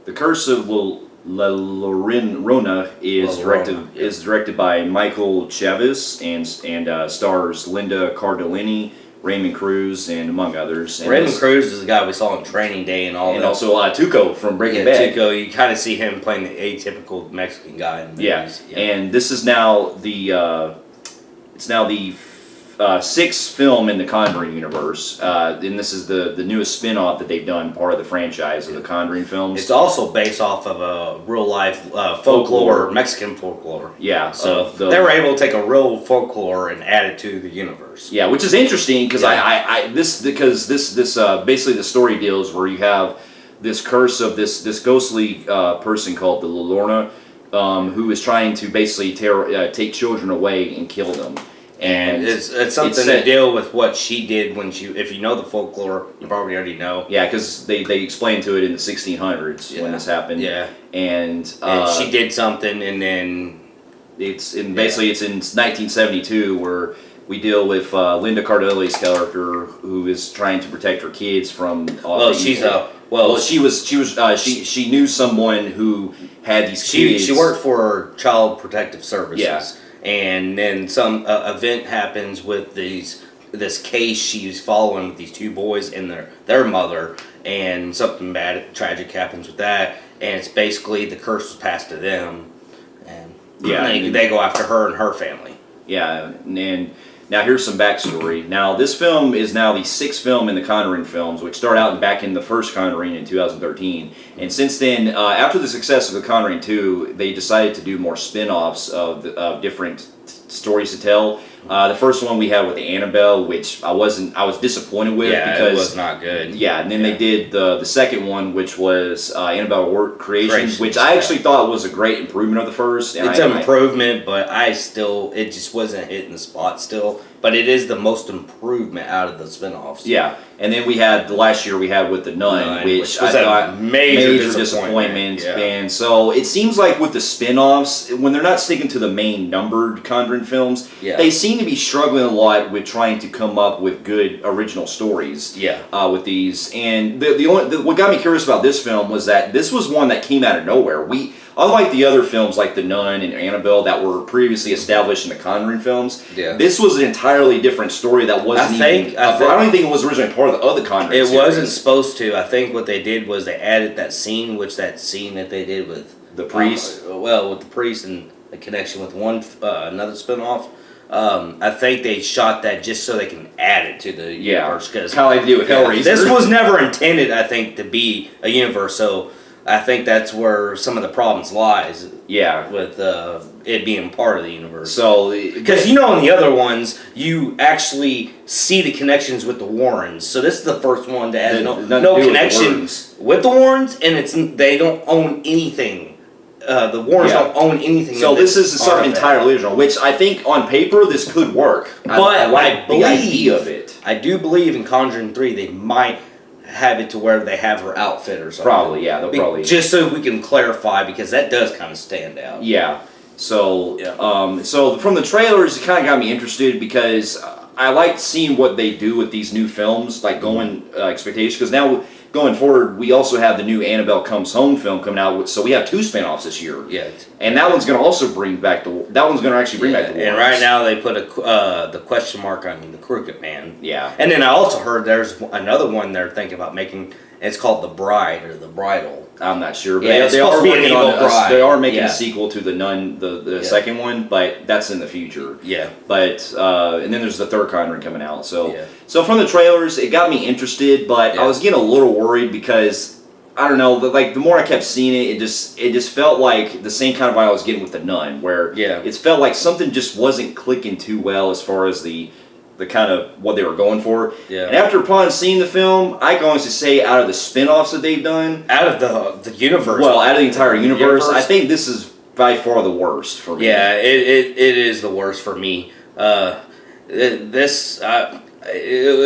The Curse of Llorona is directed by Michael Chavis and stars Linda Cardellini, Raymond Cruz, and among others. And Raymond Cruz is the guy we saw in Training Day and all that. And also Tuco from Breaking Bad. Tuco, you kind of see him playing the atypical Mexican guy in movies. Yeah, and this is now the sixth film in the Conjuring universe, and this is the newest spin-off that they've done, part of the franchise of the Conjuring films. It's also based off of a real-life folklore, Mexican folklore. Yeah. So they were able to take a real folklore and add it to the universe. Yeah, which is interesting because basically the story deals where you have this curse of this ghostly person called the Llorona, who is trying to basically take children away and kill them. And it's something to deal with what she did if you know the folklore, you probably already know. Yeah, because they explained to it in the 1600s when this happened. Yeah. And she did something, and then it's in 1972 where we deal with Linda Cardellini's character, who is trying to protect her kids from. She knew someone who had these kids. She worked for Child Protective Services. Yeah. And then some event happens with this case she's following with these two boys and their mother, and something bad, tragic happens with that, and it's basically the curse was passed to them, and they go after her and her family. Yeah, and now here's some backstory. Now this film is now the sixth film in the Conjuring films, which started out back in the first Conjuring in 2013. And since then, after the success of the Conjuring 2, they decided to do more spin-offs of different stories to tell. The first one we had with the Annabelle, which I was disappointed with because it was not good. Yeah, and then they did the second one, which was Annabelle Creation, which I actually thought was a great improvement of the first. And it's an improvement, but it just wasn't hitting the spot still. But it is the most improvement out of the spin-offs. Yeah, and then last year we had with the Nun, which was I thought a major disappointment. Yeah. And so it seems like with the spin-offs, when they're not sticking to the main numbered Conjuring films, they seem to be struggling a lot with trying to come up with good original stories. Yeah. With these, and what got me curious about this film was that this was one that came out of nowhere. Unlike the other films like The Nun and Annabelle that were previously established in the Conjuring films, this was an entirely different story that wasn't I don't even think it was originally part of the Conjuring series. Wasn't supposed to. I think what they did was they added that scene that they did with the priest. With the priest and the connection with another spinoff. I think they shot that just so they can add it to the universe. Because kind of like they do with Hellraiser. This was never intended, I think, to be a universe. So I think that's where some of the problems lies. Yeah, with it being part of the universe. So because in the other ones you actually see the connections with the Warrens. So this is the first one that has no connection with the Warrens, and they don't own anything. The Warrens don't own anything. So this is something entirely original, which I think on paper this could work. But I like the idea of it. I do believe in Conjuring 3 they might have it to where they have her outfit or something. Probably, yeah. They'll probably just so we can clarify, because that does kind of stand out. Yeah. So, so from the trailers, it kind of got me interested because I like seeing what they do with these new films, like going expectations. Because now going forward, we also have the new Annabelle Comes Home film coming out. So we have 2 spinoffs this year. Yeah. And that one's going to also bring back the Warrens. And right now they put the question mark on the Crooked Man. Yeah. And then I also heard there's another one they're thinking about making. It's called The Bride or The Bridal. I'm not sure, but they are making they are making a sequel to the Nun, the second one, but that's in the future. Yeah. But and then there's the third Conjuring coming out. So so from the trailers, it got me interested, but I was getting a little worried because I don't know, like the more I kept seeing it, it just felt like the same kind of vibe I was getting with the Nun, where it felt like something just wasn't clicking too well as far as the kind of what they were going for. Yeah. And upon seeing the film, I can honestly say out of the spin-offs that they've done, out of the universe, out of the entire universe, I think this is by far the worst for me. Yeah, it is the worst for me. It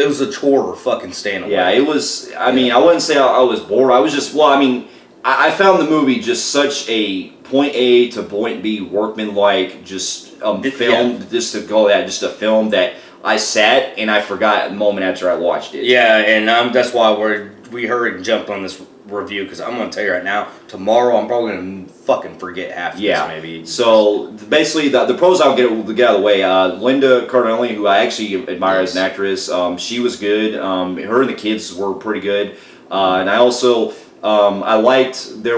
was a chore fucking staying away. Yeah, it was. I mean, I wouldn't say I was bored. I was just. Well, I mean, I found the movie just such a point A to point B workman-like, just film. Just to go just a film that I sat and I forgot a moment after I watched it. Yeah, and that's why we hurried and jumped on this review because I'm gonna tell you right now. Tomorrow I'm probably gonna fucking forget half of this maybe. So basically, the pros I'll get out of the way. Linda Cardellini, who I actually admire as an actress, she was good. Her and the kids were pretty good, and I also. I liked the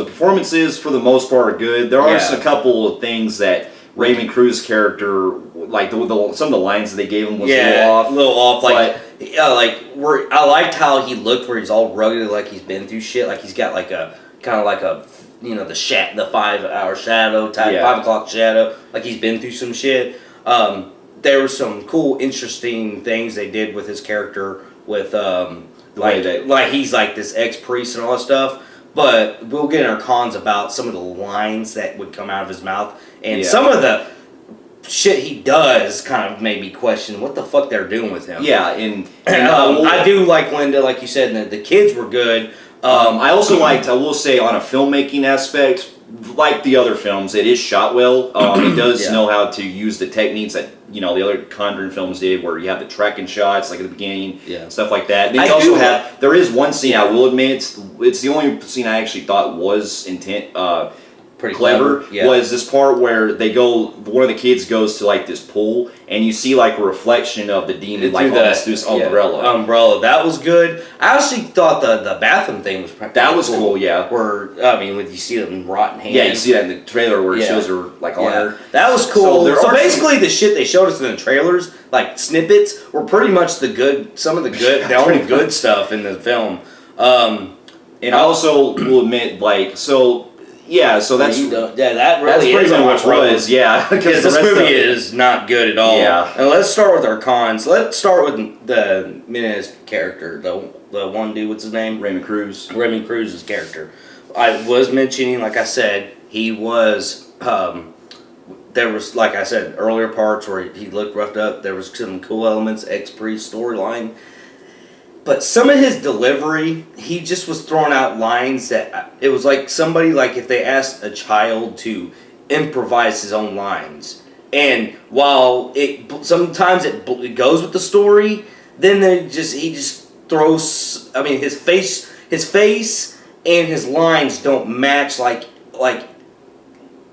performances for the most part are good. There are a couple of things that Raymond Cruz's character, like some of the lines that they gave him was a little off. Like I liked how he looked, where he's all rugged, like he's been through shit. Like he's got like a kind of like a the 5 hour shadow type, 5 o'clock shadow. Like he's been through some shit. There were some cool, interesting things they did with his character with. Like he's like this ex-priest and all that stuff, but we'll get in our cons about some of the lines that would come out of his mouth, and some of the shit he does kind of made me question what the fuck they're doing with him. Yeah, and I do like Linda, like you said, and the kids were good. I also liked, I will say, on a filmmaking aspect, like the other films, it is shot well. It does know how to use the techniques that the other Conjuring films did, where you have the tracking shots, like at the beginning, stuff like that. They also have. There is one scene I will admit, it's the only scene I actually thought was pretty clever. Was this part where one of the kids goes to like this pool, and you see like a reflection of the demon like through this umbrella. That was good. I actually thought the bathroom thing was that was cool. Yeah, where when you see them rotten hands. Yeah, you see that in the trailer where it shows her like on her. That was cool. So basically, the shit they showed us in the trailers, like snippets, were pretty much some of the good, the only good stuff in the film. And I also will admit, so that's that really pretty much what it was. Yeah, because this movie is not good at all. Yeah, and let's start with our cons. Let's start with the Menez character, the one dude. What's his name? Raymond Cruz. Raymond Cruz's character. I was mentioning, like I said, he was. There was, like I said, earlier parts where he looked roughed up. There was some cool elements, ex-priest storyline. But some of his delivery, he just was throwing out lines that it was like somebody, like if they asked a child to improvise his own lines. And while sometimes it goes with the story, then he just throws. I mean, his face and his lines don't match. Like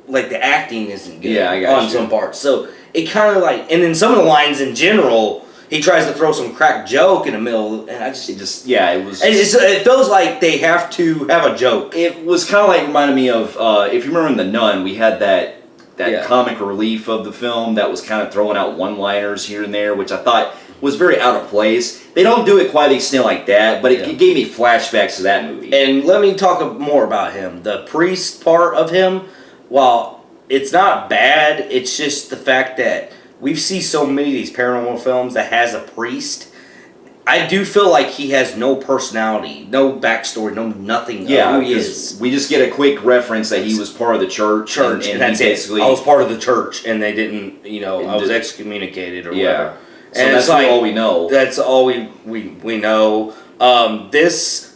the acting isn't good on some parts. So it kind of and then some of the lines in general. He tries to throw some crack joke in the middle, and it feels like they have to have a joke. It was kind of reminded me of if you remember in The Nun, we had that comic relief of the film that was kind of throwing out one-liners here and there, which I thought was very out of place. They don't do it quite the extent like that, but it gave me flashbacks to that movie. And let me talk more about him. The priest part of him, while it's not bad, it's just the fact that we see so many of these paranormal films that has a priest. I do feel like he has no personality, no backstory, no nothing. Yeah, who he is. We just get a quick reference that he was part of the church, and that's basically I was part of the church, and they didn't, I was excommunicated or whatever. So and that's all we know. That's all we know. This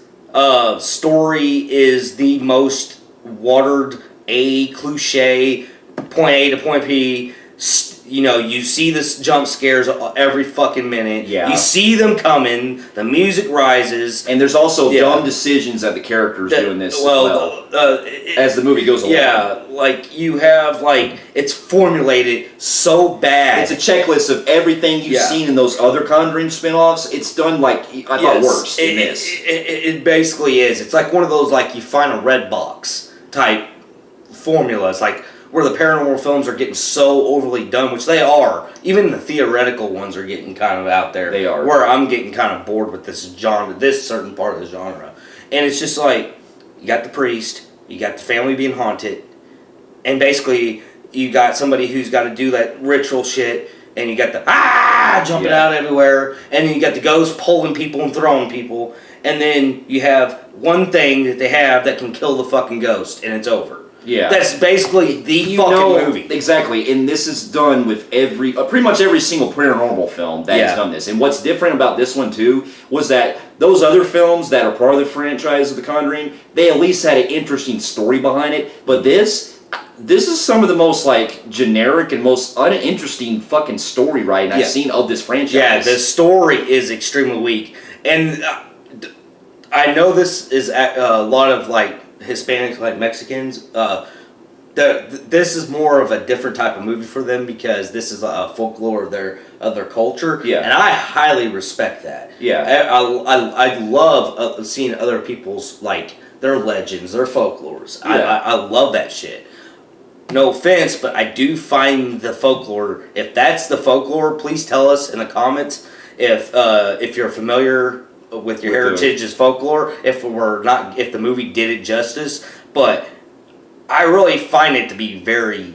story is the most watered cliche, point A to point B. You see this jump scares every fucking minute. Yeah. You see them coming. The music rises. And there's also dumb decisions that the characters do in this as the movie goes along. Yeah, you have, it's formulated so bad. It's a checklist of everything you've seen in those other Conjuring spin-offs. It's done, I thought, worse than this. It basically is. It's like one of those, you find a red box type formulas. Where the paranormal films are getting so overly done, which they are. Even the theoretical ones are getting kind of out there. They are. Where I'm getting kind of bored with this genre, this certain part of the genre. And it's just you got the priest, you got the family being haunted, and basically you got somebody who's got to do that ritual shit, and you got the jumping out everywhere, and then you got the ghost pulling people and throwing people, and then you have one thing that they have that can kill the fucking ghost, and it's over. Yeah, that's basically the fucking movie. Exactly, and this is done with pretty much every single paranormal film that has done this. And what's different about this one too was that those other films that are part of the franchise of The Conjuring, they at least had an interesting story behind it. But this is some of the most generic and most uninteresting fucking story I've seen of this franchise. Yeah, the story is extremely weak, and I know this is a lot of like Hispanics, like Mexicans. This is more of a different type of movie for them because this is a folklore of their culture. Yeah. And I highly respect that. Yeah. I love seeing other people's, like, their legends, their folklores. Yeah. I love that shit. No offense, but I do find the folklore. If that's the folklore, please tell us in the comments if you're familiar with your heritage as folklore. If the movie did it justice, but I really find it to be very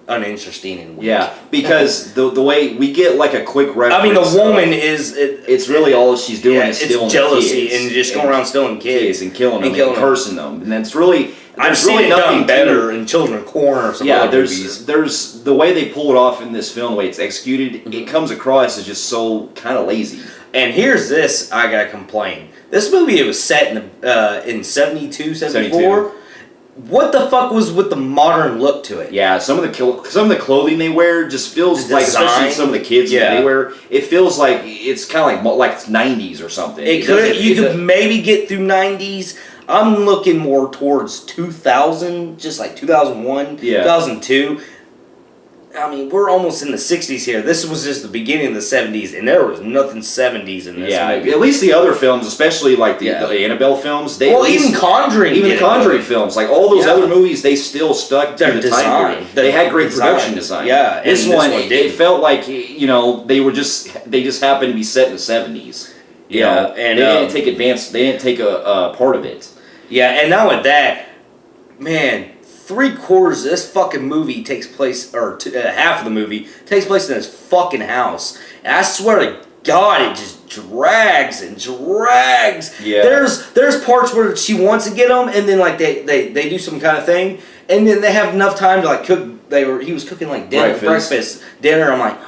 uninteresting and weak. Yeah, because the way we get like a quick reference. I mean, the woman is. It's really all she's doing is stealing it's jealousy kids and just going around stealing kids and killing them and cursing them, and that's really. I've seen it done better in Children of Corn or some other movies. There's the way they pull it off in this film, the way it's executed, it comes across as just so kind of lazy. And here's this, I gotta complain. This movie, it was set in 72, 74. What the fuck was with the modern look to it? Yeah, some of the clothing they wear just feels like, especially some of the kids that they wear, it feels like it's kind of like it's 90s or something. You could maybe get through 90s. I'm looking more towards 2000, just like 2001, 2002. I mean, we're almost in the 60s here. This was just the beginning of the 70s, and there was nothing 70s in this movie. At least the other films, especially like the Annabelle films, even Conjuring. Even the Conjuring films, like all those other movies, they still stuck to the time period. They had great production design. Yeah, this one it felt like they just happened to be set in the 70s. You know, and they didn't take They didn't take a part of it. Yeah, and not with that, man. 3/4 of this fucking movie takes place, or half of the movie takes place in this fucking house. And I swear to God, it just drags and drags. Yeah. There's parts where she wants to get them, and then like they do some kind of thing, and then they have enough time to like cook. He was cooking like breakfast, dinner. I'm like,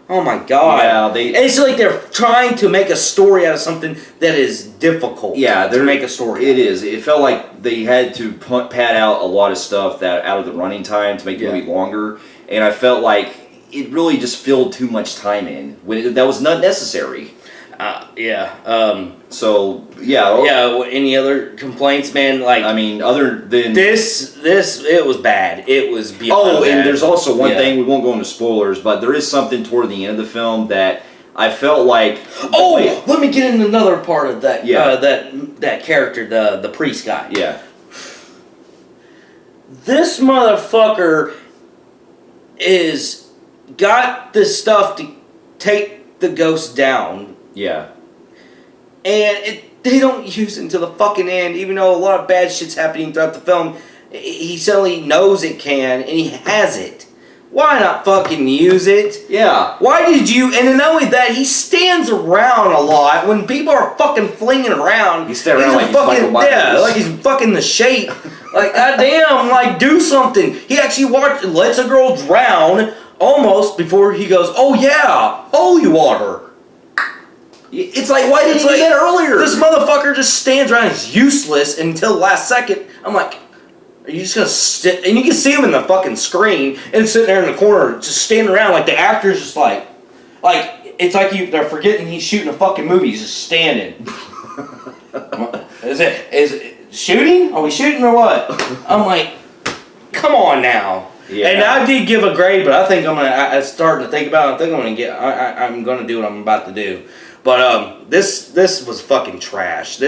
oh my God. Yeah, and it's like they're trying to make a story out of something that is difficult. Yeah, to make a story. It is. It felt like they had to pad out a lot of stuff that out of the running time to make the movie longer, and I felt like it really just filled too much time in when that was not necessary. Any other complaints, man? Like, I mean, other than this, it was bad. It was beyond bad. And there's also one thing, we won't go into spoilers, but there is something toward the end of the film that I felt like. Let me get into another part of that. Yeah. That character, the priest guy. Yeah. This motherfucker is got this stuff to take the ghost down. Yeah. And they don't use it until the fucking end, even though a lot of bad shit's happening throughout the film. He suddenly knows it can, and he has it. Why not fucking use it? Yeah. Why did you... And then not only that, he stands around a lot. When people are fucking flinging around... He stands around like he's fucking... Yeah, like he's fucking the shape. Like, goddamn, like, do something. He actually lets a girl drown almost before he goes, oh yeah, holy water. It's like, why didn't you do that earlier? This motherfucker just stands around. He's useless until the last second. I'm like, are you just gonna sit? And you can see him in the fucking screen and sitting there in the corner, just standing around like the actor's just like it's like they're forgetting he's shooting a fucking movie. He's just standing. Is it shooting? Are we shooting or what? I'm like, come on now. Yeah. And I did give a grade, but I think I'm starting to think about it. I think I'm gonna do what I'm about to do. But this was fucking trash.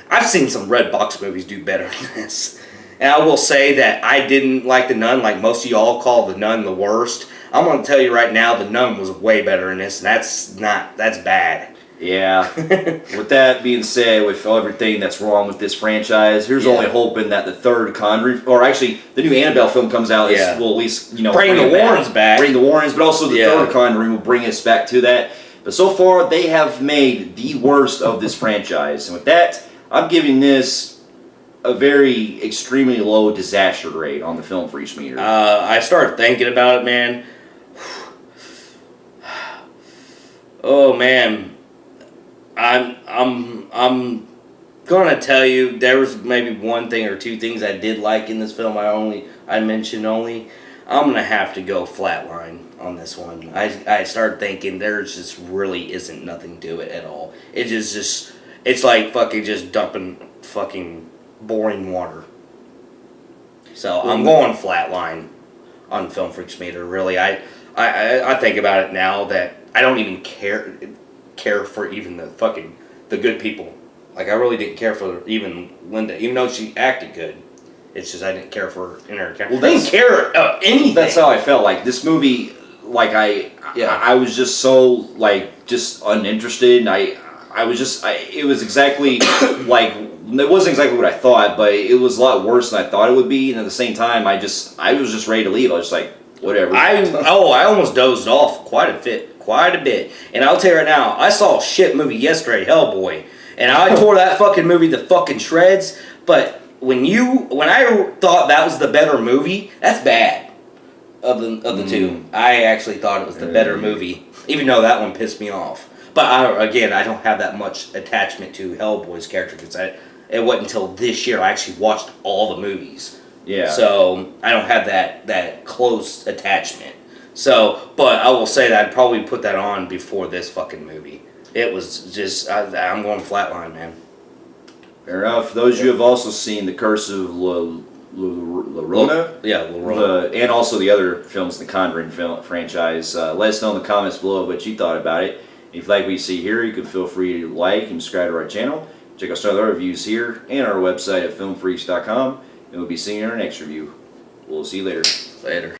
I've seen some red box movies do better than this. And I will say that I didn't like The Nun, like most of y'all call The Nun the worst. I'm going to tell you right now, The Nun was way better than this, and that's bad. Yeah. With that being said, with everything that's wrong with this franchise, here's only hoping that the third Conjuring, or actually the new Annabelle film comes out, will at least, bring the Warrens back. Bring the Warrens, but also the third Conjuring will bring us back to that. But so far, they have made the worst of this franchise. And with that, I'm giving this a very extremely low disaster grade on the Film Phreeks meter. I started thinking about it, man. Oh man. I'm gonna tell you there was maybe one thing or two things I did like in this film. I mentioned only. I'm gonna have to go flatline on this one. I started thinking there just really isn't nothing to it at all. It is just It's like fucking just dumping fucking boring water. So I'm going flatline on Film Freaks meter. Really, I think about it now that I don't even care for even the good people. Like I really didn't care for even Linda, even though she acted good. It's just I didn't care for her in her character. Well, I didn't care anything. That's how I felt. Like this movie, like I was just so like just uninterested. And I was just it was exactly like it wasn't exactly what I thought, but it was a lot worse than I thought it would be. And at the same time, I was just ready to leave. I was just like, whatever. I almost dozed off quite a bit. And I'll tell you right now, I saw a shit movie yesterday, Hellboy, and I tore that fucking movie to fucking shreds. But when I thought that was the better movie, that's bad. Of the two, I actually thought it was the better movie, even though that one pissed me off. But I don't have that much attachment to Hellboy's character because it wasn't until this year I actually watched all the movies. Yeah. So I don't have that close attachment. So, but I will say that I'd probably put that on before this fucking movie. It was just I'm going flatline, man. Fair enough. Those you have also seen The Curse of Llorona. Yeah, Llorona. And also the other films in the Conjuring franchise. Let us know in the comments below what you thought about it. If you like what you see here, you can feel free to like and subscribe to our channel. Check out some other reviews here and our website at filmfreaks.com. And we'll be seeing you in our next review. We'll see you later. Later.